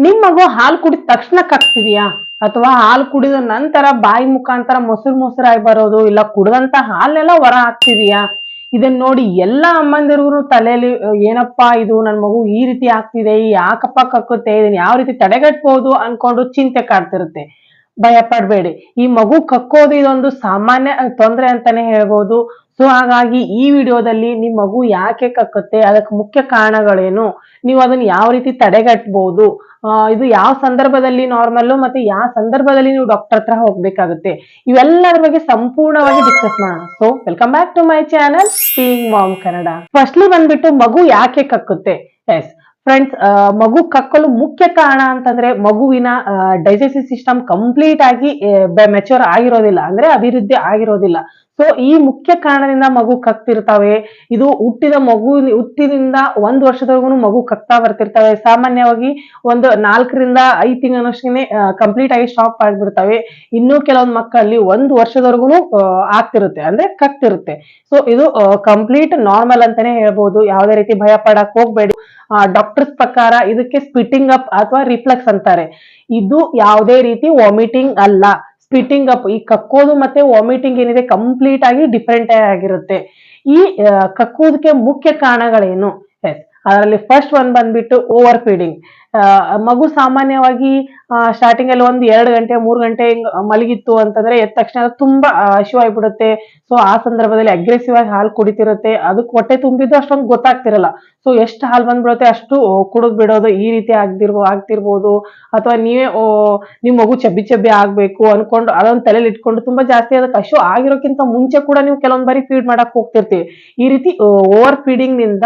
ನಿಮ್ ಮಗು ಹಾಲು ಕುಡಿದ ತಕ್ಷಣ ಕಕ್ತಿದ್ಯಾ ಅಥವಾ ಹಾಲು ಕುಡಿದ ನಂತರ ಬಾಯಿ ಮುಖಾಂತರ ಮೊಸರಾಗಿ ಬರೋದು ಇಲ್ಲ ಕುಡ್ದಂತ ಹಾಲೆಲ್ಲ ಹೊರ ಹಾಕ್ತಿದ್ಯಾ? ಇದನ್ನ ನೋಡಿ ಎಲ್ಲಾ ಅಮ್ಮಂದಿರ್ಗು ತಲೆಯಲ್ಲಿ ಏನಪ್ಪಾ ಇದು ನನ್ ಮಗು ಈ ರೀತಿ ಆಗ್ತಿದೆ, ಯಾಕಪ್ಪ ಕಕ್ಕುತ್ತೆ, ಇದನ್ನ ಯಾವ ರೀತಿ ತಡೆಗಟ್ಬಹುದು ಅನ್ಕೊಂಡು ಚಿಂತೆ ಕಾಡ್ತಿರುತ್ತೆ. ಭಯ ಪಡ್ಬೇಡಿ, ಈ ಮಗು ಕಕ್ಕೋದು ಇದೊಂದು ಸಾಮಾನ್ಯ ತೊಂದ್ರೆ ಅಂತಾನೆ ಹೇಳ್ಬೋದು. ಸೊ ಹಾಗಾಗಿ ಈ ವಿಡಿಯೋದಲ್ಲಿ ನಿಮ್ ಮಗು ಯಾಕೆ ಕಕ್ಕುತ್ತೆ, ಅದಕ್ಕೆ ಮುಖ್ಯ ಕಾರಣಗಳೇನು, ನೀವು ಅದನ್ನ ಯಾವ ರೀತಿ ತಡೆಗಟ್ಟಬಹುದು, ಇದು ಯಾವ ಸಂದರ್ಭದಲ್ಲಿ ನಾರ್ಮಲ್ ಮತ್ತೆ ಯಾವ ಸಂದರ್ಭದಲ್ಲಿ ನೀವು ಡಾಕ್ಟರ್ ಹತ್ರ ಹೋಗ್ಬೇಕಾಗುತ್ತೆ, ಇವೆಲ್ಲರ ಬಗ್ಗೆ ಸಂಪೂರ್ಣವಾಗಿ ಡಿಸ್ಕಸ್ ಮಾಡೋಣ. So welcome back to my channel seeing mom Kannada. Firstly ಬಂದ್ಬಿಟ್ಟು ಮಗು ಯಾಕೆ ಕಕ್ಕುತ್ತೆ. ಎಸ್ ಫ್ರೆಂಡ್ಸ್, ಮಗು ಕಕ್ಕಲು ಮುಖ್ಯ ಕಾರಣ ಅಂತಂದ್ರೆ ಮಗುವಿನ ಡೈಜೆಸ್ಟಿವ್ ಸಿಸ್ಟಮ್ ಕಂಪ್ಲೀಟ್ ಆಗಿ ಮೆಚೂರ್ ಆಗಿರೋದಿಲ್ಲ, ಅಂದ್ರೆ ಅಭಿವೃದ್ಧಿ ಆಗಿರೋದಿಲ್ಲ. ಸೊ ಈ ಮುಖ್ಯ ಕಾರಣದಿಂದ ಮಗು ಕಕ್ತಿರ್ತಾವೆ. ಇದು ಹುಟ್ಟಿನಿಂದ 1 ವರ್ಷದವರೆಗೂ ಮಗು ಕಕ್ತಾ ಬರ್ತಿರ್ತವೆ. ಸಾಮಾನ್ಯವಾಗಿ ಒಂದು 4 ರಿಂದ 5 ತಿಂಗಳಷ್ಟೇ ಕಂಪ್ಲೀಟ್ ಆಗಿ ಸ್ಟಾಪ್ ಆಗ್ಬಿಡ್ತವೆ. ಇನ್ನು ಕೆಲವೊಂದು ಮಕ್ಕಳಲ್ಲಿ 1 ವರ್ಷದವರೆಗೂ ಆಗ್ತಿರುತ್ತೆ, ಅಂದ್ರೆ ಕಕ್ತಿರುತ್ತೆ. ಸೊ ಇದು ಕಂಪ್ಲೀಟ್ ನಾರ್ಮಲ್ ಅಂತಾನೆ ಹೇಳ್ಬೋದು. ಯಾವುದೇ ರೀತಿ ಭಯ ಪಡಕ್ ಹೋಗ್ಬೇಡಿ. ಡಾಕ್ಟರ್ಸ್ ಪ್ರಕಾರ ಇದಕ್ಕೆ ಸ್ಪಿಟ್ಟಿಂಗ್ ಅಪ್ ಅಥವಾ ರಿಫ್ಲೆಕ್ಸ್ ಅಂತಾರೆ. ಇದು ಯಾವುದೇ ರೀತಿ ವಾಮಿಟಿಂಗ್ ಅಲ್ಲ. ಸ್ಪಿಟ್ಟಿಂಗ್ ಅಪ್, ಈ ಕಕ್ಕೋದು ಮತ್ತೆ ವಾಮಿಟಿಂಗ್ ಏನಿದೆ ಕಂಪ್ಲೀಟ್ ಆಗಿ ಡಿಫರೆಂಟ್ ಆಗಿರುತ್ತೆ. ಈ ಕಕ್ಕುವುದಕ್ಕೆ ಮುಖ್ಯ ಕಾರಣಗಳೇನು. ಎಸ್, ಅದರಲ್ಲಿ ಫಸ್ಟ್ ಒಂದ್ ಬಂದ್ಬಿಟ್ಟು ಓವರ್ ಫೀಡಿಂಗ್. ಮಗು ಸಾಮಾನ್ಯವಾಗಿ ಸ್ಟಾರ್ಟಿಂಗ್ ಅಲ್ಲಿ 1-2 ಗಂಟೆ 3 ಗಂಟೆ ಮಲಗಿತ್ತು ಅಂತಂದ್ರೆ ಎದ್ದ ತಕ್ಷಣ ತುಂಬಾ ಹಸಿವಾಗ್ಬಿಡುತ್ತೆ. ಸೊ ಆ ಸಂದರ್ಭದಲ್ಲಿ ಅಗ್ರೆಸಿವ್ ಆಗಿ ಹಾಲು ಕುಡಿತಿರುತ್ತೆ. ಅದಕ್ಕೆ ಹೊಟ್ಟೆ ತುಂಬಿದ್ದು ಅಷ್ಟೊಂದು ಗೊತ್ತಾಗ್ತಿರಲ್ಲ. ಸೊ ಎಷ್ಟು ಹಾಲು ಬಂದ್ಬಿಡುತ್ತೆ ಅಷ್ಟು ಕುಡಿದ್ ಬಿಡೋದು, ಈ ರೀತಿ ಆಗ್ತಿರ್ಬೋದು. ಅಥವಾ ನೀವೇ ನಿಮ್ ಮಗು ಚಬ್ಬಿ ಆಗ್ಬೇಕು ಅನ್ಕೊಂಡು ಅದೊಂದು ತಲೆಯಲ್ಲಿ ಇಟ್ಕೊಂಡು ತುಂಬಾ ಜಾಸ್ತಿ ಅದಕ್ಕೆ ಹಸಿವು ಆಗಿರೋಕ್ಕಿಂತ ಮುಂಚೆ ಕೂಡ ನೀವು ಕೆಲವೊಂದ್ ಬಾರಿ ಫೀಡ್ ಮಾಡಕ್ ಹೋಗ್ತಿರ್ತೀವಿ. ಈ ರೀತಿ ಓವರ್ ಫೀಡಿಂಗ್ ನಿಂದ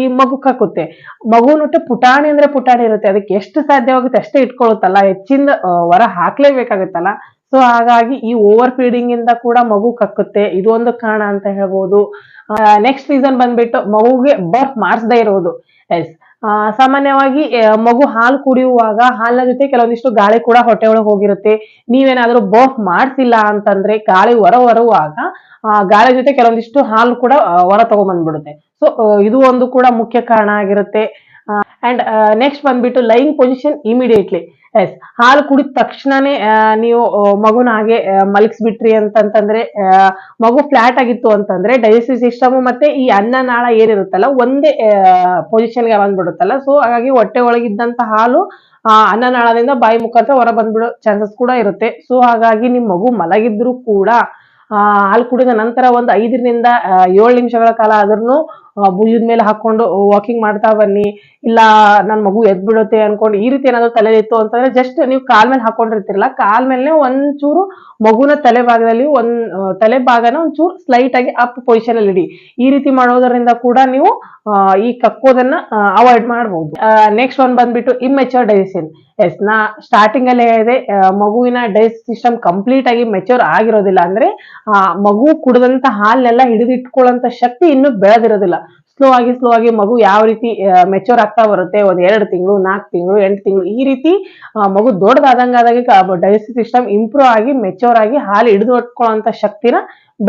ಈ ಮಗು ಕಕ್ಕುತ್ತೆ. ಮಗುನೊಟ್ಟೆ ಪುಟಾಣಿ ಅಂದ್ರೆ ಪುಟಾಣಿ ಇರುತ್ತೆ, ಅದಕ್ಕೆ ಎಷ್ಟು ಸಾಧ್ಯವಾಗುತ್ತೆ ಅಷ್ಟೇ ಇಟ್ಕೊಳ್ಳುತ್ತಲ್ಲ, ಹೆಚ್ಚಿಂದ ಹೊರ ಹಾಕ್ಲೇಬೇಕಾಗತ್ತಲ್ಲ. ಸೊ ಹಾಗಾಗಿ ಈ ಓವರ್ ಫೀಡಿಂಗ್ ಇಂದ ಕೂಡ ಮಗು ಕಕ್ಕುತ್ತೆ. ಇದು ಒಂದು ಕಾರಣ ಅಂತ ಹೇಳ್ಬೋದು. ನೆಕ್ಸ್ಟ್ ರೀಸನ್ ಬಂದ್ಬಿಟ್ಟು ಮಗುಗೆ ಬರ್ಫ್ ಮಾಡಿಸದೇ ಇರೋದು. ಎಸ್, ಸಾಮಾನ್ಯವಾಗಿ ಮಗು ಹಾಲು ಕುಡಿಯುವಾಗ ಹಾಲಿನ ಜೊತೆ ಕೆಲವೊಂದಿಷ್ಟು ಗಾಳಿ ಕೂಡ ಹೊಟ್ಟೆ ಒಳಗೆ ಹೋಗಿರುತ್ತೆ. ನೀವೇನಾದ್ರೂ ಬರ್ಫ್ ಮಾಡ್ಸಿಲ್ಲ ಅಂತಂದ್ರೆ ಗಾಳಿ ಹೊರವಾಗ ಗಾಳಿ ಜೊತೆ ಕೆಲವೊಂದಿಷ್ಟು ಹಾಲು ಕೂಡ ಹೊರ ತಗೊಂಡ್ಬಂದ್ಬಿಡುತ್ತೆ. ಸೊ ಇದು ಒಂದು ಕೂಡ ಮುಖ್ಯ ಕಾರಣ ಆಗಿರುತ್ತೆ. ಅಂಡ್ ನೆಕ್ಸ್ಟ್ ಬಂದ್ಬಿಟ್ಟು ಲೈಯಿಂಗ್ ಪೊಸಿಷನ್ ಇಮಿಡಿಯೇಟ್ಲಿ. ಎಸ್, ಹಾಲು ಕುಡಿದ ತಕ್ಷಣನೇ ನೀವು ಮಗುನ ಹಾಗೆ ಮಲಗಿಸ್ಬಿಟ್ರಿ ಅಂತಂತಂದ್ರೆ, ಮಗು ಫ್ಲಾಟ್ ಆಗಿತ್ತು ಅಂತಂದ್ರೆ ಡೈಜೆಸ್ಟಿವ್ ಸಿಸ್ಟಮ್ ಮತ್ತೆ ಈ ಅನ್ನನಾಳ ಏನಿರುತ್ತಲ್ಲ ಒಂದೇ ಪೊಸಿಷನ್ಗೆ ಬಂದ್ಬಿಡುತ್ತಲ್ಲ. ಸೊ ಹಾಗಾಗಿ ಹೊಟ್ಟೆ ಒಳಗಿದ್ದಂತ ಹಾಲು ಅನ್ನನಾಳದಿಂದ ಬಾಯಿ ಮುಖಾಂತರ ಹೊರ ಬಂದ್ಬಿಡೋ ಚಾನ್ಸಸ್ ಕೂಡ ಇರುತ್ತೆ. ಸೊ ಹಾಗಾಗಿ ನಿಮ್ ಮಗು ಮಲಗಿದ್ರು ಕೂಡ ಹಾಲು ಕುಡಿದ ನಂತರ ಒಂದು 5 ರಿಂದ 7 ನಿಮಿಷಗಳ ಕಾಲ ಆದ್ರೂ ಭುಜದ ಮೇಲೆ ಹಾಕೊಂಡು ವಾಕಿಂಗ್ ಮಾಡ್ತಾ ಬನ್ನಿ. ಇಲ್ಲ ನನ್ ಮಗು ಎದ್ ಬಿಡುತ್ತೆ ಅನ್ಕೊಂಡು ಈ ರೀತಿ ಏನಾದ್ರು ತಲೆ ಇತ್ತು ಅಂತಂದ್ರೆ ಜಸ್ಟ್ ನೀವು ಕಾಲ್ ಮೇಲೆ ಹಾಕೊಂಡಿರ್ತಿರಲ್ಲ, ಕಾಲ್ ಮೇಲೆ ಒಂಚೂರು ಮಗುನ ತಲೆ ಭಾಗದಲ್ಲಿ ತಲೆ ಭಾಗನ ಒಂಚೂರು ಸ್ಲೈಟ್ ಆಗಿ ಅಪ್ ಪೊಸಿಷನ್ ಅಲ್ಲಿ ಇಡಿ. ಈ ರೀತಿ ಮಾಡೋದರಿಂದ ಕೂಡ ನೀವು ಈ ಕಕ್ಕೋದನ್ನ ಅವಾಯ್ಡ್ ಮಾಡಬಹುದು. ನೆಕ್ಸ್ಟ್ ಒಂದ್ ಬಂದ್ಬಿಟ್ಟು ಇಮ್ಮೆಚೂರ್ ಡೈಜೆಷನ್. ಎಸ್, ನಾ ಸ್ಟಾರ್ಟಿಂಗ್ ಅಲ್ಲಿ ಹೇಳಿದೆ, ಮಗುವಿನ ಡೈಜೆಸ್ಟ್ ಸಿಸ್ಟಮ್ ಕಂಪ್ಲೀಟ್ ಆಗಿ ಮೆಚೂರ್ ಆಗಿರೋದಿಲ್ಲ, ಅಂದ್ರೆ ಮಗು ಕುಡಿದಂತ ಹಾಲ್ನೆಲ್ಲ ಹಿಡಿದಿಟ್ಕೊಳ್ಳುವಂತ ಶಕ್ತಿ ಇನ್ನೂ ಬೆಳೆದಿರೋದಿಲ್ಲ. ಸ್ಲೋ ಆಗಿ ಮಗು ಯಾವ ರೀತಿ ಮೆಚೂರ್ ಆಗ್ತಾ ಬರುತ್ತೆ, 2 ತಿಂಗಳು 4 ತಿಂಗಳು 8 ತಿಂಗಳು ಈ ರೀತಿ ಮಗು ದೊಡ್ಡದಾದಂಗಾದಾಗ ಡೈಜೆಸ್ಟಿವ್ ಸಿಸ್ಟಮ್ ಇಂಪ್ರೂವ್ ಆಗಿ ಮೆಚೂರ್ ಆಗಿ ಹಾಲು ಹಿಡಿದು ಇಟ್ಕೊಳ್ಳುವಂತ ಶಕ್ತಿನ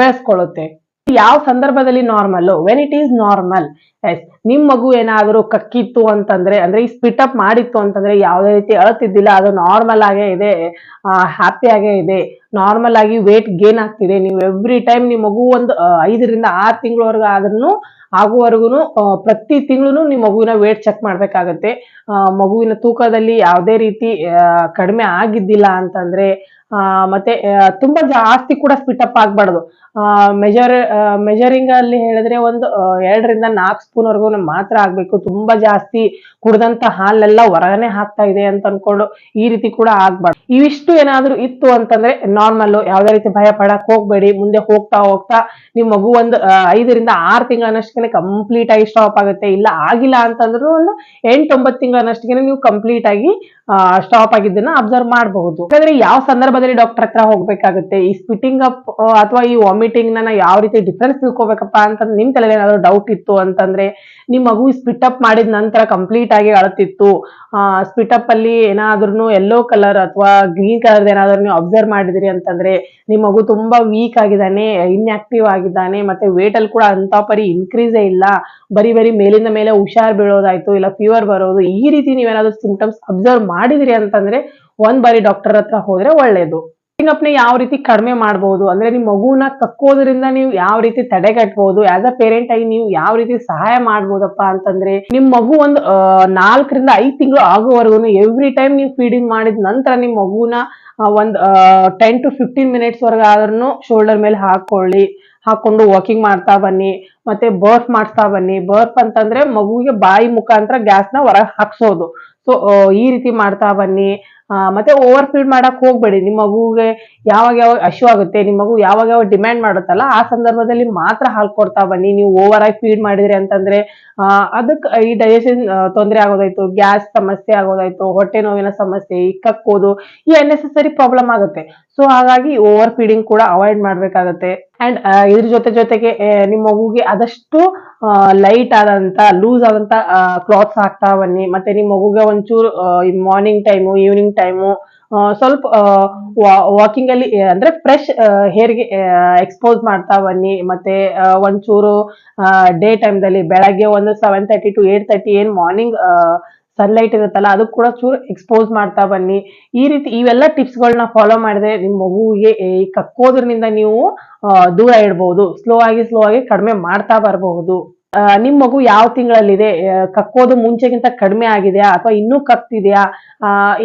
ಬೆಳೆಸ್ಕೊಳ್ಳುತ್ತೆ. ಯಾವ ಸಂದರ್ಭದಲ್ಲಿ normal, when it is normal. Yes, ನಿಮ್ ಮಗು ಏನಾದ್ರೂ ಕಕ್ಕಿತ್ತು ಅಂತಂದ್ರೆ, ಅಂದ್ರೆ ಈ ಸ್ಪಿಟ್ ಅಪ್ ಮಾಡಿತ್ತು ಅಂತಂದ್ರೆ ಯಾವುದೇ ರೀತಿ ಅಳ್ತಿದ್ದಿಲ್ಲ, ಅದು ನಾರ್ಮಲ್ ಆಗೇ ಇದೆ, ಹ್ಯಾಪಿ ಆಗೇ ಇದೆ, ನಾರ್ಮಲ್ ಆಗಿ ವೇಟ್ ಗೇನ್ ಆಗ್ತಿದೆ. ನೀವು ಎವ್ರಿ ಟೈಮ್ ನಿಮ್ ಮಗು ಒಂದು 5 ರಿಂದ 6 ತಿಂಗಳವರೆಗೂ ಆಗುವವರೆಗೂ ಪ್ರತಿ ತಿಂಗಳು ನಿಮ್ ಮಗುವಿನ ವೇಟ್ ಚೆಕ್ ಮಾಡ್ಬೇಕಾಗತ್ತೆ. ಮಗುವಿನ ತೂಕದಲ್ಲಿ ಯಾವುದೇ ರೀತಿ ಕಡಿಮೆ ಆಗಿದ್ದಿಲ್ಲ ಅಂತಂದ್ರೆ, ಮತ್ತೆ ತುಂಬಾ ಜಾಸ್ತಿ ಕೂಡ ಸ್ಪಿಟ್ ಅಪ್ ಆಗ್ಬಾರ್ದು. ಮೆಜರಿಂಗ್ ಅಲ್ಲಿ ಹೇಳಿದ್ರೆ ಒಂದು 2 ರಿಂದ 4 ಸ್ಪೂನ್ ವರೆಗೂ ಮಾತ್ರ ಆಗ್ಬೇಕು. ತುಂಬಾ ಜಾಸ್ತಿ ಕುಡ್ದಂತ ಹಾಲೆಲ್ಲ ಹೊರಗನೆ ಹಾಕ್ತಾ ಇದೆ ಅಂತ ಅನ್ಕೊಂಡು ಈ ರೀತಿ ಕೂಡ ಆಗ್ಬಾರ್ದು. ಇವಿಷ್ಟು ಏನಾದ್ರೂ ಇತ್ತು ಅಂತಂದ್ರೆ ನಾರ್ಮಲ್, ಯಾವ್ದೇ ರೀತಿ ಭಯ ಪಡಕ್ ಹೋಗ್ಬೇಡಿ. ಮುಂದೆ ಹೋಗ್ತಾ ನಿಮ್ ಮಗು ಒಂದು 5 ರಿಂದ 6 ತಿಂಗಳನ್ನಷ್ಟೇ ಕಂಪ್ಲೀಟ್ ಆಗಿ ಸ್ಟಾಪ್ ಆಗುತ್ತೆ. ಇಲ್ಲ ಆಗಿಲ್ಲ ಅಂತಂದ್ರೂ ಒಂದು 8-9 ತಿಂಗಳನ್ನಷ್ಟೇ ನೀವು ಕಂಪ್ಲೀಟ್ ಆಗಿ ಸ್ಟಾಪ್ ಆಗಿದ್ದನ್ನ ಅಬ್ಸರ್ವ್ ಮಾಡಬಹುದು. ಯಾಕಂದ್ರೆ ಯಾವ ಸಂದರ್ಭದಲ್ಲಿ ಮೊದಲೇ ಡಾಕ್ಟರ್ ಹತ್ರ ಹೋಗ್ಬೇಕಾಗುತ್ತೆ. ಈ ಸ್ಪಿಟ್ಟಿಂಗ್ ಅಪ್ ಅಥವಾ ಈ ವಾಮಿಟಿಂಗ್ ನ ಯಾವ ರೀತಿ ಡಿಫ್ರೆನ್ಸ್ ತಿಳ್ಕೊಬೇಕಪ್ಪ ಅಂತಂದ್ರೆ ನಿಮ್ ತಲೆಯಲ್ಲಿ ಏನಾದ್ರು ಡೌಟ್ ಇತ್ತು ಅಂತಂದ್ರೆ, ನಿಮ್ ಮಗು ಸ್ಪಿಟ್ ಅಪ್ ಮಾಡಿದ ನಂತರ ಕಂಪ್ಲೀಟ್ ಆಗಿ ಅಳತಿತ್ತು, ಸ್ಪಿಟ್ ಅಪ್ ಅಲ್ಲಿ ಏನಾದ್ರೂ ಯೆಲ್ಲೋ ಕಲರ್ ಅಥವಾ ಗ್ರೀನ್ ಕಲರ್ ಏನಾದ್ರು ನೀವು ಅಬ್ಸರ್ವ್ ಮಾಡಿದ್ರಿ ಅಂತಂದ್ರೆ ನಿಮ್ ಮಗು ತುಂಬಾ ವೀಕ್ ಆಗಿದ್ದಾನೆ, ಇನ್ಆಕ್ಟಿವ್ ಆಗಿದ್ದಾನೆ, ಮತ್ತೆ ವೇಟ್ ಅಲ್ಲಿ ಕೂಡ ಅಂತ ಪರಿ ಇನ್ಕ್ರೀಸ್ ಇಲ್ಲ, ಬರೀ ಮೇಲಿಂದ ಮೇಲೆ ಹುಷಾರ್ ಬೀಳೋದಾಯ್ತು, ಇಲ್ಲ ಫೀವರ್ ಬರೋದು, ಈ ರೀತಿ ನೀವೇನಾದ್ರು ಸಿಂಪ್ಟಮ್ಸ್ ಅಬ್ಸರ್ವ್ ಮಾಡಿದ್ರಿ ಅಂತಂದ್ರೆ ಒಂದ್ ಬಾರಿ ಡಾಕ್ಟರ್ ಹತ್ರ ಹೋದ್ರೆ ಒಳ್ಳೇದು. ಅಪ್ನೆ ಯಾವ ರೀತಿ ಕಡಿಮೆ ಮಾಡಬಹುದು ಅಂದ್ರೆ ನಿಮ್ ಮಗುನ ಕಕ್ಕೋದ್ರಿಂದ ನೀವು ಯಾವ ರೀತಿ ತಡೆಗಟ್ಟಬಹುದು, ಆಸ್ ಅ ಪೇರೆಂಟ್ ಆಗಿ ನೀವು ಯಾವ ರೀತಿ ಸಹಾಯ ಮಾಡ್ಬೋದಪ್ಪ ಅಂತಂದ್ರೆ, ನಿಮ್ ಮಗು ಒಂದು 4 ರಿಂದ 5 ತಿಂಗಳು ಆಗುವವರೆಗೂ ಎವ್ರಿ ಟೈಮ್ ನೀವು ಫೀಡಿಂಗ್ ಮಾಡಿದ ನಂತರ ನಿಮ್ ಮಗುನ ಒಂದ್ 10 to 15 ಮಿನಿಟ್ಸ್ ವರೆಗೆ ಆದ್ರೂ ಶೋಲ್ಡರ್ ಮೇಲೆ ಹಾಕೊಂಡು ವಾಕಿಂಗ್ ಮಾಡ್ತಾ ಬನ್ನಿ. ಮತ್ತೆ ಬರ್ಫ್ ಮಾಡ್ತಾ ಬನ್ನಿ. ಬರ್ಫ್ ಅಂತಂದ್ರೆ ಮಗುವಿಗೆ ಬಾಯಿ ಮುಖಾಂತರ ಗ್ಯಾಸ್ ನ ಹೊರಗೆ ಹಾಕ್ಸೋದು. ಸೊ ಈ ರೀತಿ ಮಾಡ್ತಾ ಬನ್ನಿ. ಮತ್ತೆ ಓವರ್ ಫೀಡ್ ಮಾಡಕ್ ಹೋಗ್ಬೇಡಿ. ನಿಮ್ ಮಗುಗೆ ಯಾವಾಗ ಹಶು ಆಗುತ್ತೆ, ನಿಮ್ ಮಗು ಯಾವಾಗ ಡಿಮ್ಯಾಂಡ್ ಮಾಡುತ್ತಲ್ಲ ಆ ಸಂದರ್ಭದಲ್ಲಿ ಮಾತ್ರ ಹಾಲ್ ಕೊಡ್ತಾ ಬನ್ನಿ. ನೀವು ಓವರ್ ಆಗಿ ಫೀಡ್ ಮಾಡಿದ್ರಿ ಅಂತಂದ್ರೆ ಅದಕ್ಕೆ ಈ ಡೈಜೆಷನ್ ತೊಂದರೆ ಆಗೋದಾಯ್ತು, ಗ್ಯಾಸ್ ಸಮಸ್ಯೆ ಆಗೋದಾಯ್ತು, ಹೊಟ್ಟೆ ನೋವಿನ ಸಮಸ್ಯೆ, ಈ ಕಕ್ಕೋದು, ಈ ಅನ್ನೆಸೆಸರಿ ಪ್ರಾಬ್ಲಮ್ ಆಗುತ್ತೆ. ಸೊ ಹಾಗಾಗಿ ಓವರ್ ಫೀಡಿಂಗ್ ಕೂಡ ಅವಾಯ್ಡ್ ಮಾಡ್ಬೇಕಾಗತ್ತೆ. ಅಂಡ್ ಇದ್ರ ಜೊತೆಗೆ ನಿಮ್ ಮಗುಗೆ ಆದಷ್ಟು ಲೈಟ್ ಆದಂತ ಲೂಸ್ ಆದಂತ ಕ್ಲಾತ್ಸ್ ಹಾಕ್ತಾ ಬನ್ನಿ. ಮತ್ತೆ ನಿಮ್ ಮಗುಗೆ ಒಂಚೂರು ಮಾರ್ನಿಂಗ್ ಟೈಮು, ಈವ್ನಿಂಗ್ ಟೈಮು ಸ್ವಲ್ಪ ವಾಕಿಂಗ್ ಅಲ್ಲಿ ಅಂದ್ರೆ ಫ್ರೆಶ್ ಹೇರ್ಗೆ ಎಕ್ಸ್ಪೋಸ್ ಮಾಡ್ತಾ ಬನ್ನಿ. ಮತ್ತೆ ಒಂಚೂರು ಡೇ ಟೈಮ್ದಲ್ಲಿ ಬೆಳಗ್ಗೆ ಒಂದು 7:30 to 8:30 ಏನ್ ಮಾರ್ನಿಂಗ್ ಸನ್ಲೈಟ್ ಇರುತ್ತಲ್ಲ ಅದಕ್ಕೆ ಕೂಡ ಚೂರು ಎಕ್ಸ್ಪೋಸ್ ಮಾಡ್ತಾ ಬನ್ನಿ. ಈ ರೀತಿ ಇವೆಲ್ಲ ಟಿಪ್ಸ್ ಗಳನ್ನ ಫಾಲೋ ಮಾಡಿದ್ರೆ ನಿಮ್ ಮಗುವಿಗೆ ಈ ಕಕ್ಕೋದ್ರಿಂದ ನೀವು ದೂರ ಇಡಬಹುದು. ಸ್ಲೋ ಆಗಿ ಕಡಿಮೆ ಮಾಡ್ತಾ ಬರಬಹುದು. ನಿಮ್ ಮಗು ಯಾವ ತಿಂಗಳಲ್ಲಿದೆ, ಕಕ್ಕೋದು ಮುಂಚೆಗಿಂತ ಕಡಿಮೆ ಆಗಿದೆಯಾ ಅಥವಾ ಇನ್ನೂ ಕಕ್ತಿದ್ಯಾ,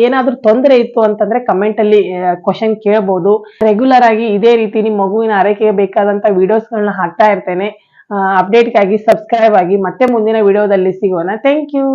ಏನಾದ್ರೂ ತೊಂದರೆ ಇತ್ತು ಅಂತಂದ್ರೆ ಕಮೆಂಟ್ ಅಲ್ಲಿ ಕ್ವಶನ್ ಕೇಳಬಹುದು. ರೆಗ್ಯುಲರ್ ಆಗಿ ಇದೇ ರೀತಿ ನಿಮ್ ಮಗುವಿನ ಆರೈಕೆಗೆ ಬೇಕಾದಂತ ವಿಡಿಯೋಸ್ ಗಳನ್ನ ಹಾಕ್ತಾ ಇರ್ತೇನೆ. ಅಪ್ಡೇಟ್ ಗಾಗಿ ಸಬ್ಸ್ಕ್ರೈಬ್ ಆಗಿ. ಮತ್ತೆ ಮುಂದಿನ ವಿಡಿಯೋದಲ್ಲಿ ಸಿಗೋಣ. Thank you.